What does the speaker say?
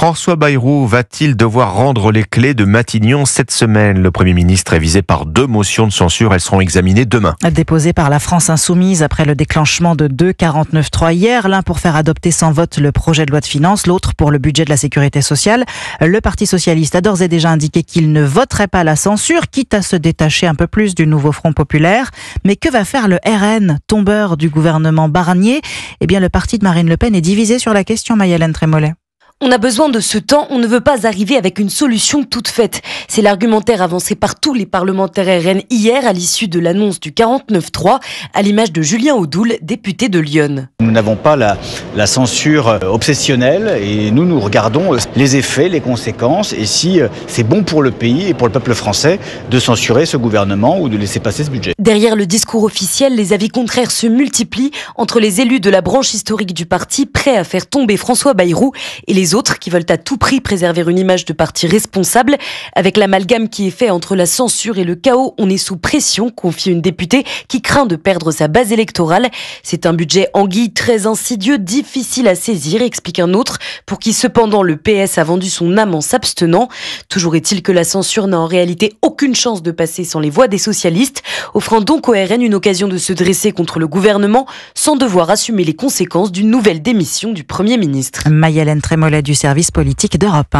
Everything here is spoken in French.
François Bayrou va-t-il devoir rendre les clés de Matignon cette semaine? Le Premier ministre est visé par 2 motions de censure. Elles seront examinées demain. Déposées par la France Insoumise après le déclenchement de 2 49.3 hier. L'un pour faire adopter sans vote le projet de loi de finances, l'autre pour le budget de la sécurité sociale. Le Parti socialiste a d'ores et déjà indiqué qu'il ne voterait pas la censure, quitte à se détacher un peu plus du nouveau Front populaire. Mais que va faire le RN, tombeur du gouvernement Barnier? Eh bien, le parti de Marine Le Pen est divisé sur la question, Maï-Hélène Trémollet. On a besoin de ce temps, on ne veut pas arriver avec une solution toute faite. C'est l'argumentaire avancé par tous les parlementaires RN hier à l'issue de l'annonce du 49.3, à l'image de Julien Audoul, député de Lyon. Nous n'avons pas la censure obsessionnelle et nous regardons les effets, les conséquences et si c'est bon pour le pays et pour le peuple français de censurer ce gouvernement ou de laisser passer ce budget. Derrière le discours officiel, les avis contraires se multiplient entre les élus de la branche historique du parti prêts à faire tomber François Bayrou et les autres qui veulent à tout prix préserver une image de parti responsable. Avec l'amalgame qui est fait entre la censure et le chaos, on est sous pression, confie une députée qui craint de perdre sa base électorale. C'est un budget anguille très insidieux, difficile à saisir, explique un autre, pour qui cependant le PS a vendu son âme en s'abstenant. Toujours est-il que la censure n'a en réalité aucune chance de passer sans les voix des socialistes, offrant donc au RN une occasion de se dresser contre le gouvernement sans devoir assumer les conséquences d'une nouvelle démission du Premier ministre. Maï-Hélène Trémollet du service politique d'Europe 1.